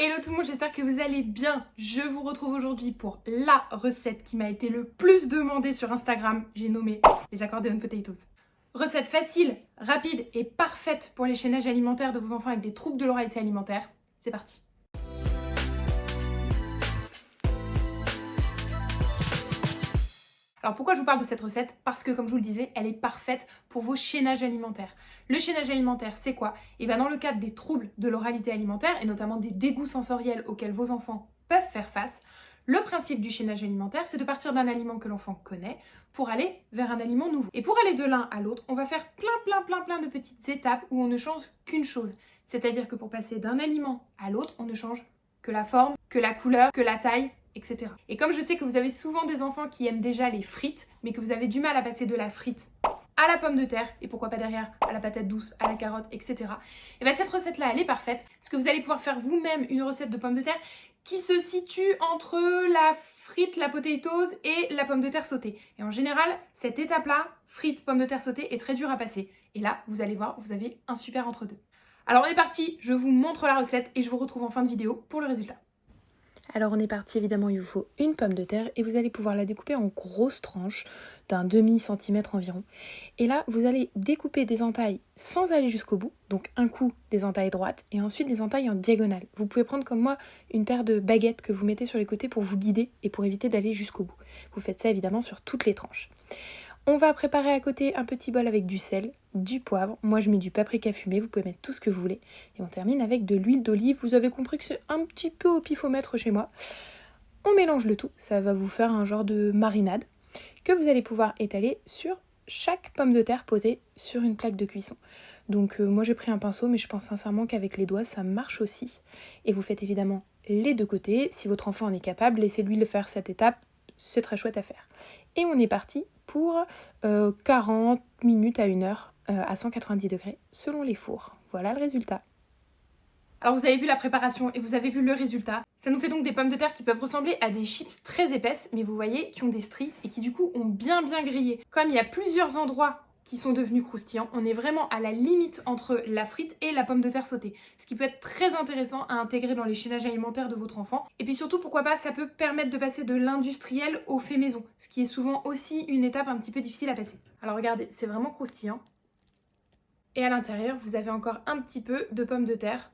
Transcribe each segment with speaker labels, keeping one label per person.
Speaker 1: Hello tout le monde, j'espère que vous allez bien. Je vous retrouve aujourd'hui pour la recette qui m'a été le plus demandée sur Instagram. J'ai nommé les accordéon potatoes. Recette facile, rapide et parfaite pour les chaînages alimentaires de vos enfants avec des troubles de l'oralité alimentaire. C'est parti. Alors pourquoi je vous parle de cette recette? Parce que comme je vous le disais, elle est parfaite pour vos chaînages alimentaires. Le chaînage alimentaire, c'est quoi? Et bien dans le cadre des troubles de l'oralité alimentaire, et notamment des dégoûts sensoriels auxquels vos enfants peuvent faire face, le principe du chaînage alimentaire, c'est de partir d'un aliment que l'enfant connaît pour aller vers un aliment nouveau. Et pour aller de l'un à l'autre, on va faire plein de petites étapes où on ne change qu'une chose. C'est-à-dire que pour passer d'un aliment à l'autre, on ne change que la forme, que la couleur, que la taille, etc. Et comme je sais que vous avez souvent des enfants qui aiment déjà les frites, mais que vous avez du mal à passer de la frite à la pomme de terre, et pourquoi pas derrière à la patate douce, à la carotte, etc. Et bien cette recette-là, elle est parfaite, parce que vous allez pouvoir faire vous-même une recette de pomme de terre qui se situe entre la frite, la potatoes et la pomme de terre sautée. Et en général, cette étape-là, frite, pomme de terre sautée, est très dure à passer. Et là, vous allez voir, vous avez un super entre-deux. Alors on est parti, je vous montre la recette et je vous retrouve en fin de vidéo pour le résultat.
Speaker 2: Alors on est parti, évidemment il vous faut une pomme de terre et vous allez pouvoir la découper en grosses tranches d'un demi-centimètre environ. Et là vous allez découper des entailles sans aller jusqu'au bout, donc un coup des entailles droites et ensuite des entailles en diagonale. Vous pouvez prendre comme moi une paire de baguettes que vous mettez sur les côtés pour vous guider et pour éviter d'aller jusqu'au bout. Vous faites ça évidemment sur toutes les tranches. On va préparer à côté un petit bol avec du sel, du poivre. Moi, je mets du paprika fumé. Vous pouvez mettre tout ce que vous voulez. Et on termine avec de l'huile d'olive. Vous avez compris que c'est un petit peu au pifomètre chez moi. On mélange le tout. Ça va vous faire un genre de marinade que vous allez pouvoir étaler sur chaque pomme de terre posée sur une plaque de cuisson. Donc moi, j'ai pris un pinceau, mais je pense sincèrement qu'avec les doigts, ça marche aussi. Et vous faites évidemment les deux côtés. Si votre enfant en est capable, laissez-lui le faire cette étape. C'est très chouette à faire. Et on est parti pour 40 minutes à 1 heure à 190 degrés selon les fours. Voilà le résultat.
Speaker 1: Alors vous avez vu la préparation et vous avez vu le résultat. Ça nous fait donc des pommes de terre qui peuvent ressembler à des chips très épaisses, mais vous voyez, qui ont des stries et qui du coup ont bien grillé. Comme il y a plusieurs endroits qui sont devenus croustillants, on est vraiment à la limite entre la frite et la pomme de terre sautée. Ce qui peut être très intéressant à intégrer dans les chaînages alimentaires de votre enfant. Et puis surtout, pourquoi pas, ça peut permettre de passer de l'industriel au fait maison, ce qui est souvent aussi une étape un petit peu difficile à passer. Alors regardez, c'est vraiment croustillant. Et à l'intérieur, vous avez encore un petit peu de pommes de terre.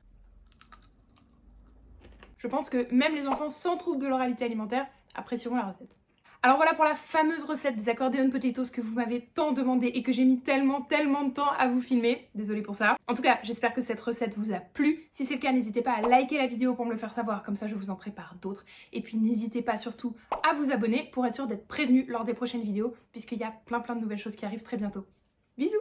Speaker 1: Je pense que même les enfants sans trouble de l'oralité alimentaire apprécieront la recette. Alors voilà pour la fameuse recette des accordéon potatoes que vous m'avez tant demandé et que j'ai mis tellement de temps à vous filmer. Désolée pour ça. En tout cas, j'espère que cette recette vous a plu. Si c'est le cas, n'hésitez pas à liker la vidéo pour me le faire savoir, comme ça je vous en prépare d'autres. Et puis n'hésitez pas surtout à vous abonner pour être sûr d'être prévenu lors des prochaines vidéos, puisqu'il y a plein de nouvelles choses qui arrivent très bientôt. Bisous!